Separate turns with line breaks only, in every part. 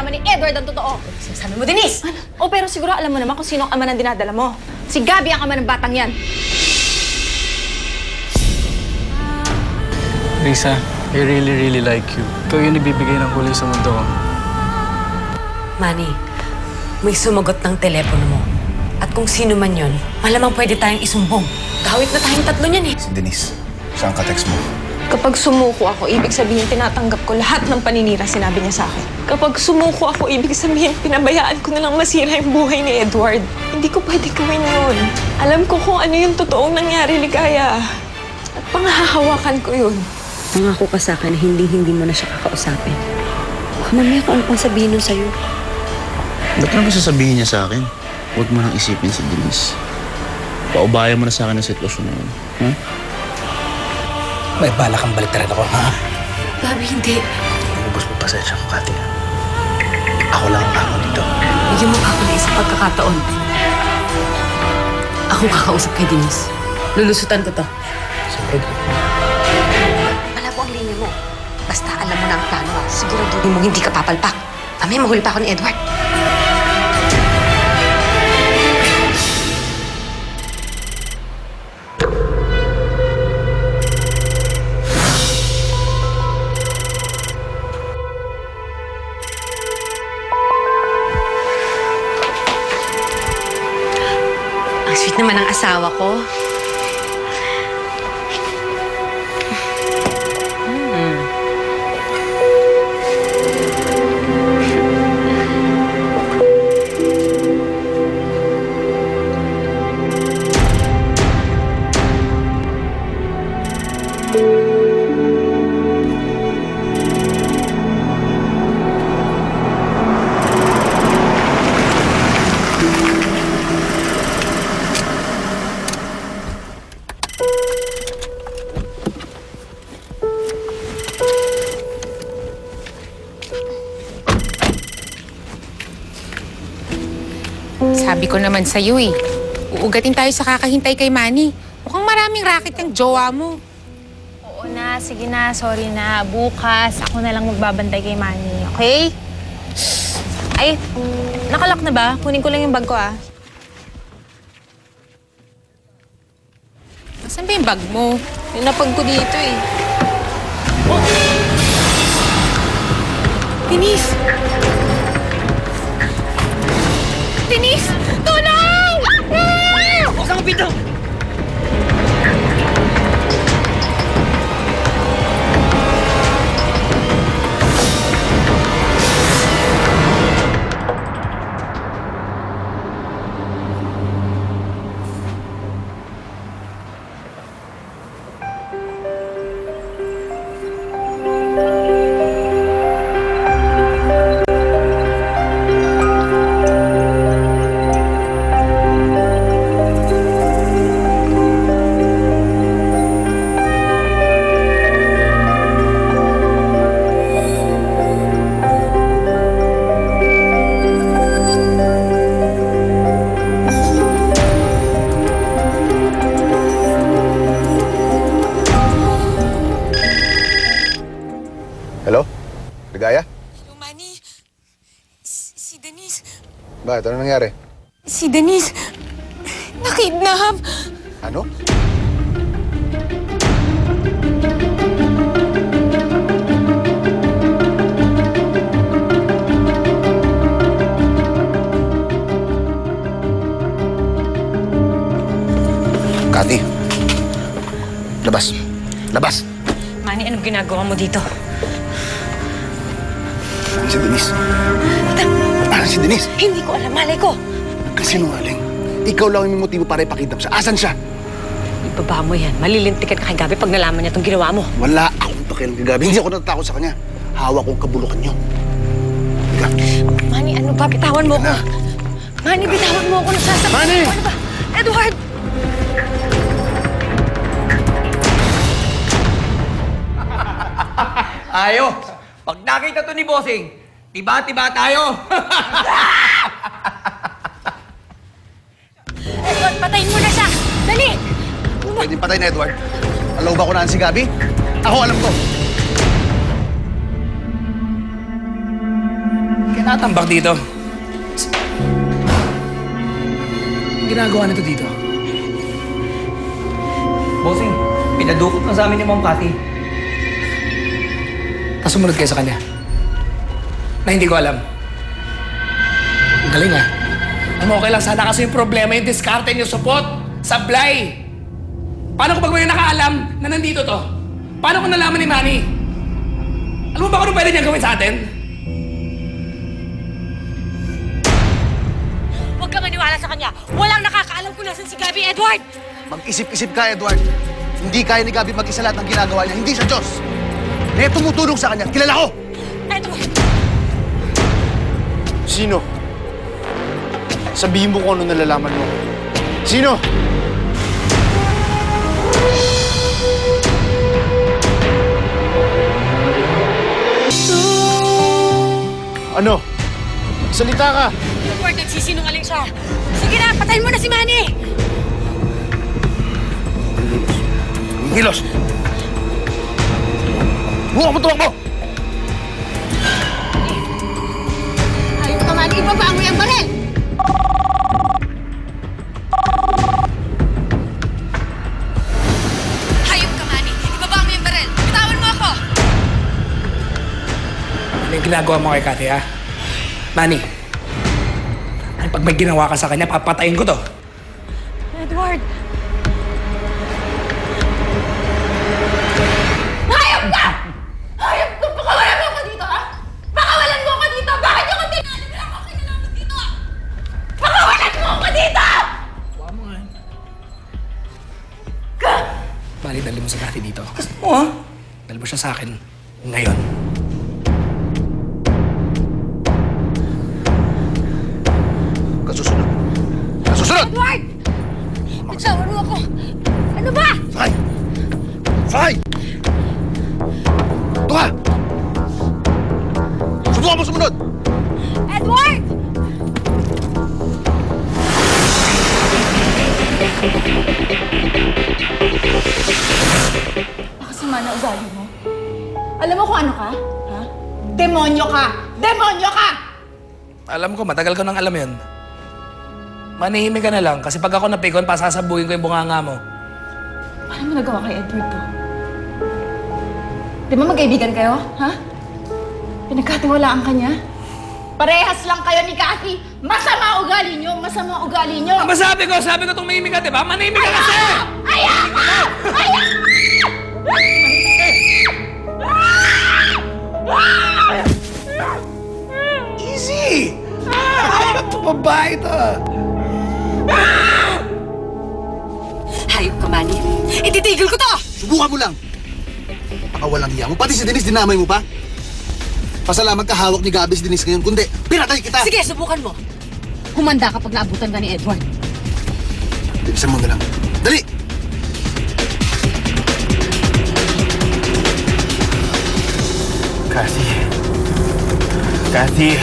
ni Edward ang totoo.
Sinasabi mo, Denise!
O pero siguro alam mo naman kung sino ang ama ng dinadala mo. Si Gabby ang ama ng batang yan.
Risa, I really like you. Ikaw yung ibibigay ng kulay sa mundo ko.
Manny, may sumagot ng telepono mo. At kung sino man yon, malamang pwede tayong isumbong. Gawit na tayong tatlo niyan eh.
Si Denise, saan ka text mo?
Kapag sumuko ako, ibig sabihin tinatanggap ko lahat ng paninira sinabi niya sa akin. Kapag sumuko ako, ibig sabihin pinabayaan ko na lang masira yung buhay ni Edward. Hindi ko pwede gawin yun. Alam ko kung ano yung totoong nangyari, Ligaya. At panghahawakan ko yun.
Pangako ka sa akin na hindi mo na siya kakausapin. Baka mamaya kung ano pang sabihin nun sa'yo.
Ba't naman sasabihin niya sa akin? Huwag mo nang isipin si Denise. Paubayan mo na sa akin ang sitwasyon na yun. Ha?
May bala kang baliktaran ako, ha?
Gabi, hindi.
Ubus mo pasensya ko, Kati. Ako lang ang ako dito.
Bigyan mo ako na isang pagkakataon. Ako kakausap kay Denise. Lulusutan ko to.
Siyempre,
Malabo ang linya mo. Basta alam mo na ang plano ha. Siguraduhin mo hindi ka papalpak. Mamaya mahuli pa ako ni Edward. Ang sweet naman ang asawa ko.
Sabi ko naman sa'yo eh. Uugatin tayo sa kakahintay kay Manny. Mukhang maraming racket yung jowa mo.
Oo na, sige na, sorry na. Bukas, ako na lang magbabantay kay Manny, okay? Ay, nakalock na ba? Kunin ko lang yung bag ko, ah.
Nasaan ba yung bag mo?
Yung napag ko dito, eh.
Denise! Denise! Tulong!
Buksan mo pinto!
Hello? Ligaya?
Hello, Manny. Si Denise.
Bakit? Ano nangyari?
Si Denise. Nakidnap.
Ano? Kati. Labas. Labas!
Manny, anong ginagawa mo dito?
Si Denise. Si Denise?
Hindi ko alam, malay ko.
Kasinungaling. Ikaw lang yung motibo para ipakita mo siya. Asan siya?
Ibaba mo yan. Malilintikan ka kay Gabi pag nalaman niya itong ginawa mo.
Wala akong pakialam kay Gabi. Hindi ako natatakot sa kanya. Hawak kong kabulukan niyo. Higa.
Manny, ano ba? Bitawan mo ko. Manny, bitawan mo ako. Nagsasakit.
Manny!
Ano ba? Edward!
Ayos! Pag nakita to ni Bossing, tiba-tiba tayo!
Edward, patayin mo na siya! Dali!
Pwedeng patay na, Edward. Alam mo ba kung naan si Gabi? Ako alam ko. Kaya
Natambak dito. Ginagawa nito dito.
Bossing, pinadukot na sa amin ni Ma'am Cathy.
Tapos sumunod kayo sa kanya. Na hindi ko alam. Ang galing ah. Ano, okay lang sana kasi yung problema yung diskarte niyo, support, sablay. Paano kapag may nakaalam na nandito to? Paano kung nalaman ni Manny? Alam mo ba kung ano pwede niyang gawin sa atin?
Huwag ka maniwala sa kanya. Walang nakakaalam kung nasan si Gabby, Edward!
Mag-isip-isip ka, Edward. Hindi kaya ni Gabby mag-isa lahat ng ginagawa niya. Hindi siya Diyos. Kaya tumutulong sa kanya. Kilala ko!
Edward!
Sino? Sabihin mo kung ano nalalaman mo. Sino? Ano? Salita ka!
Edward, nagsisinungaling siya. Sige na, patayin mo na si Manny!
Gilos! Buka mo tuwak mo!
Ayun ka, Manny. Ibaba mo yung baril! Hayop ka, Manny. Ibaba mo yung baril. Bitawan mo ako!
Ano yung ginagawa mo kay Cathy, ha? Manny, pag may ginawa ka sa kanya, papatayin ko to.
Edward! Hayop ka! Hayop ka! Pakawalan mo ako dito, ha? Pakawalan mo ako dito! Bakit ako tinali? Wala akong kinalaman dito! Pakawalan mo ako dito!
Manny, dali mo sa Cathy dito. Gusto mo, ha? Dali mo siya sa akin. Ngayon.
Kasusunod! Kasusunod!
Edward! Bitawan mo ako! Ano ba?
Sakay! Sakay! Tuka! Subukan mo sumunod!
Edward!
Nakasama na ugali mo. Alam mo kung ano ka? Ha? Demonyo ka! Demonyo ka!
Alam ko, matagal ko nang alam yun. Manihimik ka na lang kasi pag ako napikon, pasasabuhin ko yung bunganga mo.
Paano mo nagawa kay Edward to? Di ba magkaibigan kayo? Ha? Pinagkatiwalaan ka niya? Parehas lang kayo ni Cathy! Masama ugali niyo! Masama ugali niyo!
Ang sabi ko tumihimik ka, di ba? Manihimik ka kasi!
Ayoko! Ayoko!
Easy! Babae to.
Hayop ka, Manny. Ititigil ko to!
Subukan mo lang! Baka walang hiya mo. Pati si Denise, dinamay mo pa. Pasalamat ka hawak ni Gabby si Denise ngayon. Kundi, pinatay kita!
Sige, subukan mo. Humanda kapag naabutan ka ni Edward.
Bilisan mo na lang. Dali!
Cathy. Cathy.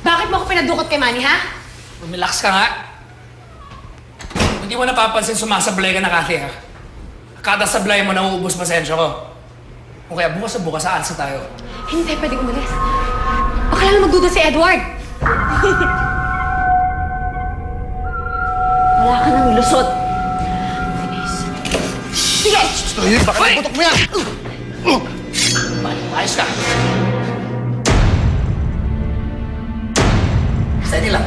Bakit mo ako pinadukot kay Manny, ha?
Relax ka nga. Hindi mo napapansin sumasablay ka na, Cathy, ha? Kada sablay mo, nauubos pasensya ko. O kaya bukas na bukas, aalsa tayo.
Hindi pwedeng umalis. Baka lang magduda si Edward. Wala ka nang lusot. Denise. Sige!
Ayun, baka nabutok mo yan!
Ayos ka. Steady lang.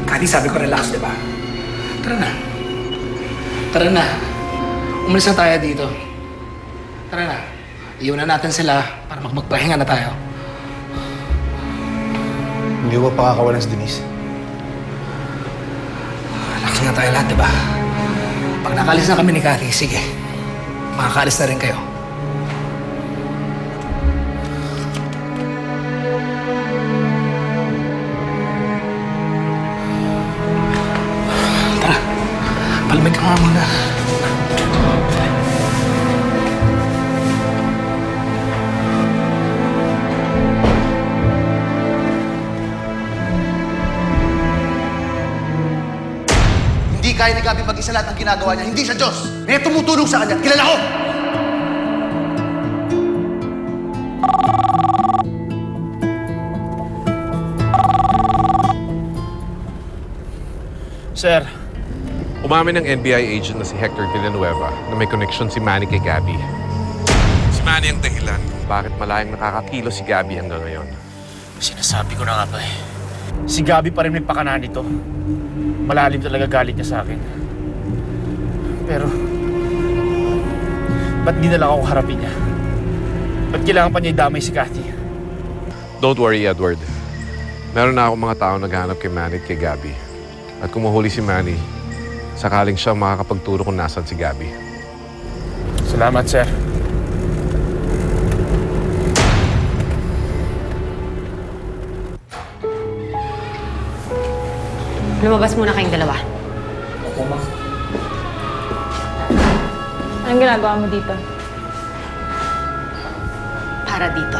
Cathy, sabi ko relax, di ba? Tara na. Tara na. Umalis na tayo dito. Tara na. Iwan na natin sila para magpahinga na tayo.
Hindi ko pa pakakawalan si Denise.
Relax nga tayo lahat, di ba? Pag nakalis na kami ni Cathy, sige. Makakaalis na rin kayo. Tara. Palamig ka nga muna.
Hindi kaya Kaya ni Gabi mag-isa lahat ang ginagawa niya. Hindi siya Diyos. May tumutulong sa kanya. Kilala ko!
Sir,
Umamin ng NBI agent na si Hector Villanueva na may connection si Manny kay Gabby. Si Manny ang dahilan kung bakit malayang nakakakilo si Gabby hanggang ngayon.
sinasabi ko na nga ba eh. Si Gabi pa rin may pakana nito. Malalim talaga galit niya sa akin. Pero, ba't di na lang ako harapin niya? Ba't kailangan pa niya idamay si Cathy?
Don't worry, Edward. Meron na akong mga tao naghahanap kay Manny at kay Gabby. At kung mahuli si Manny, sakaling siyang makakapagturo kung nasan si Gabby.
Salamat, sir.
Lumabas muna kayong dalawa.
Anong ginagawa mo dito?
Para dito.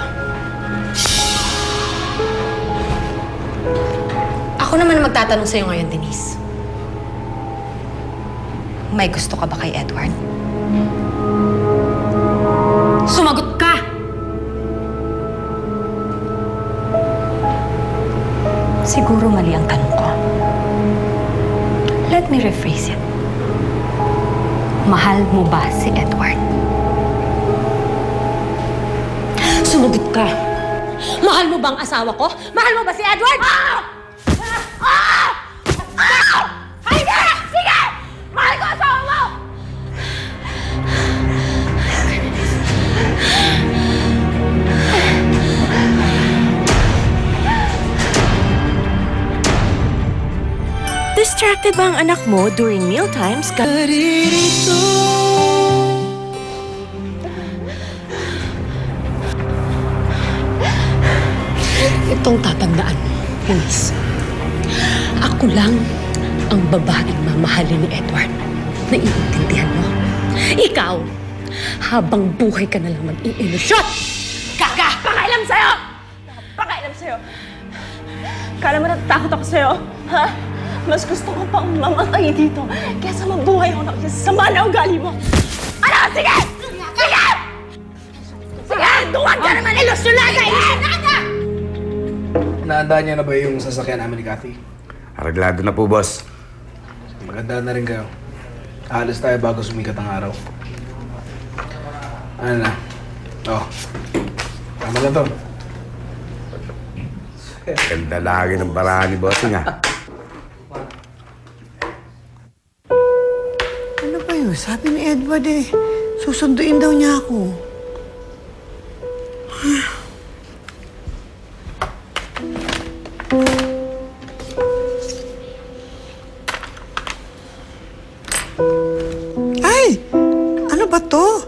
Ako naman ang magtatanong sa'yo ngayon, Denise. May gusto ka ba kay Edward? Sumagot ka! Siguro mali ang tanong ko. Let me rephrase it. Mahal mo ba si Edward? Sumagot ka. Mahal mo bang asawa ko? Mahal mo ba si Edward? Hindi! Sige! Mahal ko asawa mo!
Distracted ba ang anak mo during mealtimes?
Itong tatandaan mo, Denise. Ako lang ang babaeng mamahalin ni Edward. Naiintindihan mo? Ikaw, habang buhay ka na lang mag-iilusyon! Kaka!
Pakailam sa'yo! Pakailam sa'yo! Kala mo natatakot ako sa'yo? Ha? Mas gusto ko pang mamatay dito kaysa mabuhay ako ng sama na ugali mo. Ano? Sige! Sige! Sige! Duwag ka naman! Ilusyonan ka! Ilusyonan ka!
Naandaan niya na ba yung sasakyan namin ni Cathy?
Araglado na po, boss.
Maganda na rin kayo. Aalis tayo bago sumikat ang araw. Ano na? Oh. Tama lang to.
Ganda lagi ng barahan ni bossing, ha?
Ano ba yun? Sabi ni Edward susunduin daw niya ako. Ay! Ano ba to?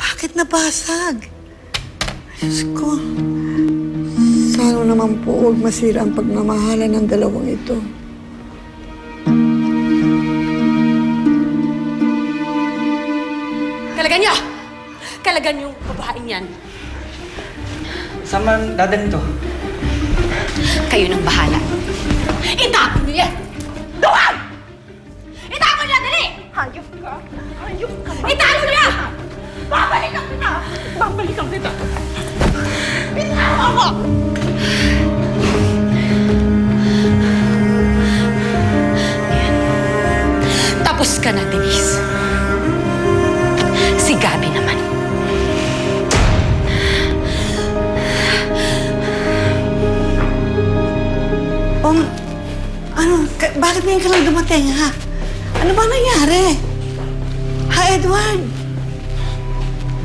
Bakit nabasag? Diyos ko. Sana naman po huwag masira ang pagmamahalan ng dalawang ito.
Kalagan niyo! Kalagan yung babaeng yan.
Saan man dadalhin to?
Kayo nang bahala. Itapon niyo yan! Duwag! Itapon niyo, dali!
Hayop ka! Hayop ka!
Itapon niyo!
Babalikan kita! Babalikan kita! Bitaw ako!
Tapos ka na, Denise. Si Gabby naman.
Bakit ngayon ka lang dumating, ha? Ano ba nangyari? Ha, Edward?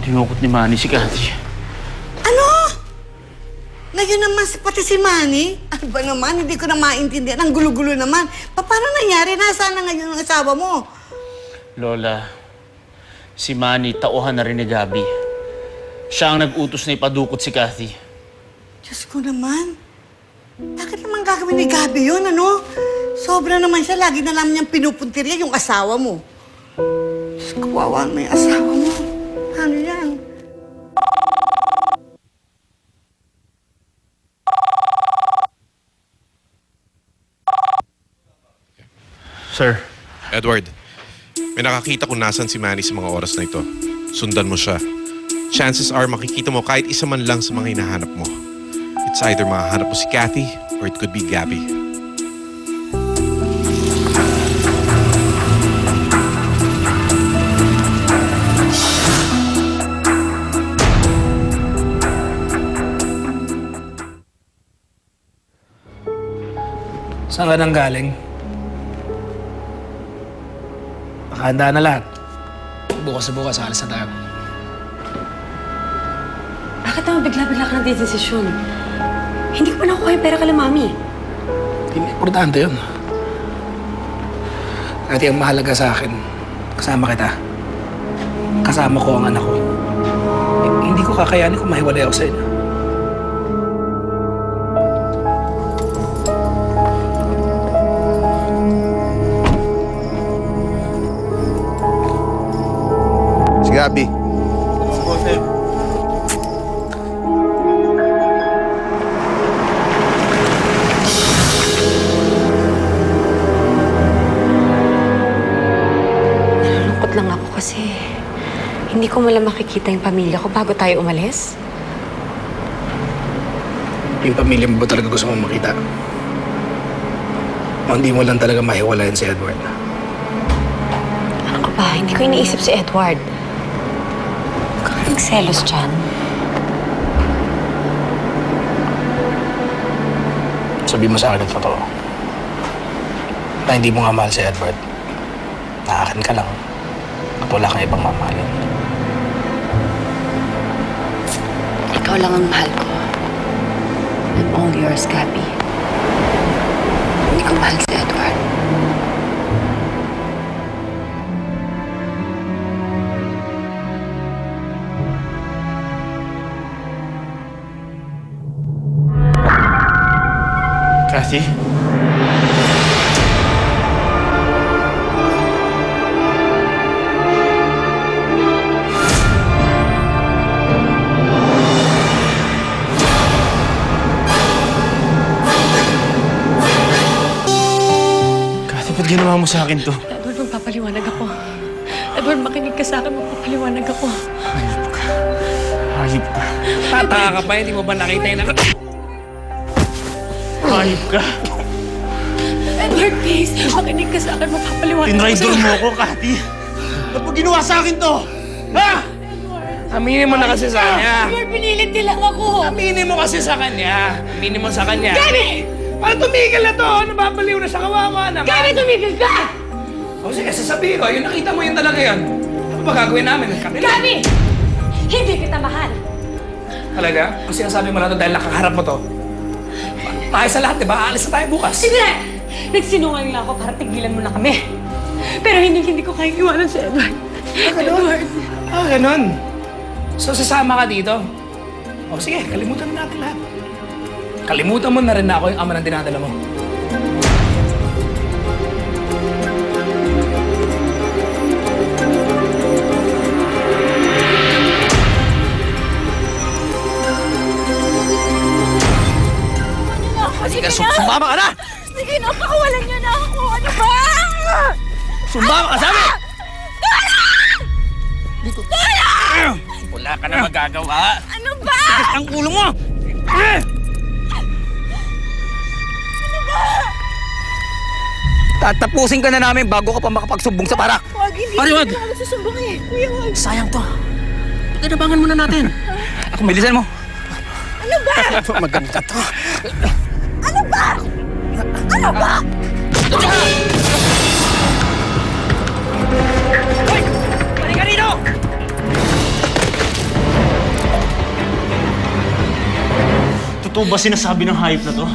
Dinukot ni Manny si Cathy.
Ano? Ngayon naman pati si Manny? Ano ba naman? Hindi ko na maintindihan. Ang gulo-gulo naman. Paano nangyari? Nasaan na ngayon ang asawa mo?
Lola, si Manny tauhan na rin ni Gabby. Siya ang nag-utos na ipadukot si Cathy.
Diyos ko naman. Bakit naman gagawin ni Gabby yun, ano? Sobra naman siya. Lagi na lang niyang pinupuntirya yung asawa mo. Diyos ko, kawawa na yung asawa mo. Ano yan?
Sir,
Edward, may nakakita kung nasan si Manny sa mga oras na ito. Sundan mo siya. Chances are makikita mo kahit isa man lang sa mga hinahanap mo. It's either makahanap mo si Kathy or it could be Gabby.
Saan ka nang galing? Nakahanda na lahat. Bukas na bukas, alis na tayo.
Bakit naman bigla-bigla ka nagdedesisyon? Hindi ko pa nakuha yung pera kala Mami.
Hindi importante yun. At ang mahalaga sa akin, kasama kita. Kasama ko ang anak ko. Hindi ko kakayanin kung mahiwalay ako sa inyo.
Si Gabby.
Nalulungkot lang ako kasi hindi ko malang makikita yung pamilya ko bago tayo umalis.
Yung pamilya mo ba talaga gusto mong makita? O hindi mo lang talaga mahiwalayan si Edward?
Ano ka ba? Hindi ko iniisip si Edward. Huwag kang nagselos dyan.
Sabihin mo sa akin ang totoo. Na hindi mo nga mahal si Edward. Na akin ka lang. At wala kang ibang mamahalin.
Ikaw lang ang mahal ko. I'm all yours, Gabby. Hindi ko mahal si Edward.
Kathy? Kathy, ba't ginawa mo sa akin to?
Edward, magpapaliwanag ako. Edward, makinig ka sa akin. Magpapaliwanag ako.
Hayop ka. Hayop ka.
Tataka ka pa, hindi mo ba nakita yung
Hayop ka.
Edward, please. Makinig ka sa akin. Magpapaliwanag ako.
Tinrider mo ako, Kathy. Ba't mo ginawa sa akin to? Ha?
Aminin mo na kasi sa kanya.
Edward, pinilit nila ako.
Aminin mo kasi sa kanya. Aminin mo sa kanya.
Gabi!
Paano tumigil na to? Nababaliw na siya, kawawa naman.
Gabi, tumigil ka!
O sige, sasabihin ko. Yung nakita mo yun talaga yun. Ano ba gagawin namin?
Gabi! Hindi kita mahal.
Talaga? Ang sinasabi mo na to dahil nakaharap mo to. Maayos sa lahat, di ba? Aalis na tayo bukas.
Hindi! Nagsinungaling lang ako para tigilan mo na kami. Pero hindi ko kayang iwanan si Edward. Edward.
Ah, ganun. So, sasama ka dito? O sige, kalimutan na natin lahat. Kalimutan mo na rin na ako yung ama ng dinadala mo.
Sige, sumama ka na!
Sige na, pakawalan niyo na ako. Ano ba?
Sumama ka sa amin!
Dito.
Wala ka na magagawa.
Ano ba?
Tigas ang ulo mo! Tatapusin ka na namin bago ka pa makapagsumbong sa parak.
Wag, hindi
Pare, wag.
ko na magsusumbong eh. Kuya, wag.
Sayang to. Pagkinabangan muna natin. Ako, bilisan mo.
Ano ba?
Maganda to.
Ano ba? Ano ba?
Hoy! Balik ka rito!
Totoo ba sinasabi ng hayop na to?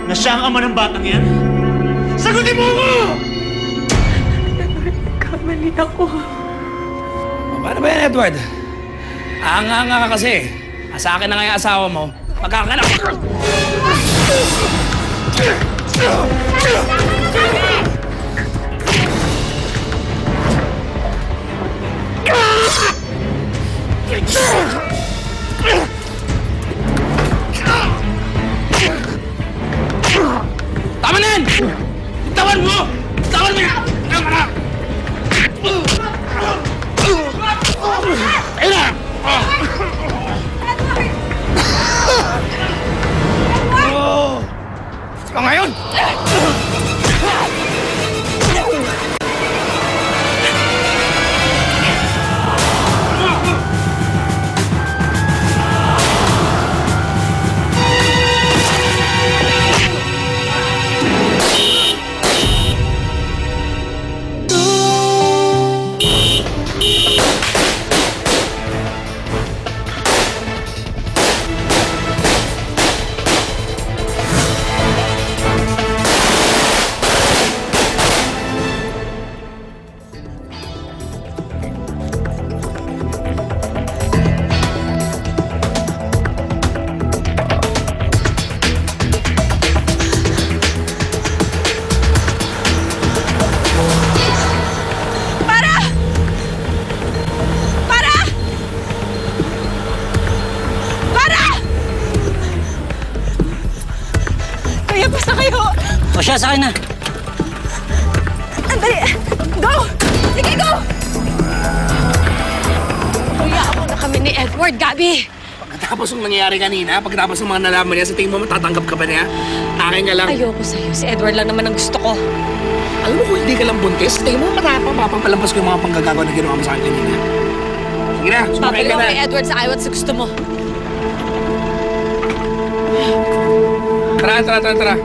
Na siya ang ama ng batang yan? Sagutin mo ako!
Edward, kamali ako.
Paano ba yan, Edward? Anga-anga ka kasi. Sa akin na nga yung asawa mo. Magkakanak. Tama na yan! Tawan mo! Ikaw ngayon!
Kuya, basta kayo!
O siya, sakay na.
Andali! Go! Sige, go! Kuya, ako na kami ni Edward, Gabi.
Pagkatapos ng nangyayari kanina, pagkatapos ng mga nalaman niya, sa tingin mo matatanggap ka ba niya? Akin ka lang.
Ayoko sa'yo. Si Edward lang naman ang gusto ko.
Alam mo kung hindi ka lang buntis, tingin mo mapapalampas ko yung mga panggagawa na ginawa mo sa akin kanina. Sige na, sumakay ka
Papalaw
na.
kay Edward sa ayaw at sa gusto mo.
Tara.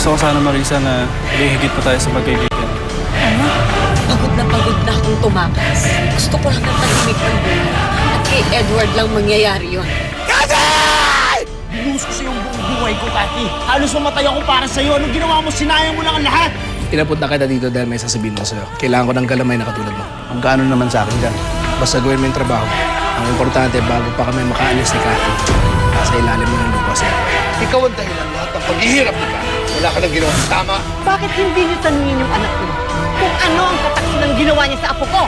Gusto ko sana, Marisa, na higit pa tayo sa pagkaibigan.
Ano? Pagod na akong tumakas. Gusto ko lang ng tahimik ng buhay. At kay Edward lang mangyayari yun.
Binuhos ko sa yung buong buhay ko, Kati. Halos mamatay ako para sa'yo. Anong ginawa mo? Sinayang mo lang ang lahat.
Pinapunta kita dito dahil may sasabihin ko sa'yo. Kailangan ko ng galamay na katulad mo.
Ang gaano naman sa akin dyan.
Basta gawin mo yung trabaho. Ang importante, bago pa kami makaalis ni Cathy, sa ilalim mo ng lupa siya.
Ikaw ang dahilan lahat ng paghihirap ni Kati. Wala ka nang ginawa. Tama.
Bakit hindi niyo tanungin yung anak niyo kung ano ang katakot ng ginawa niya sa apo ko?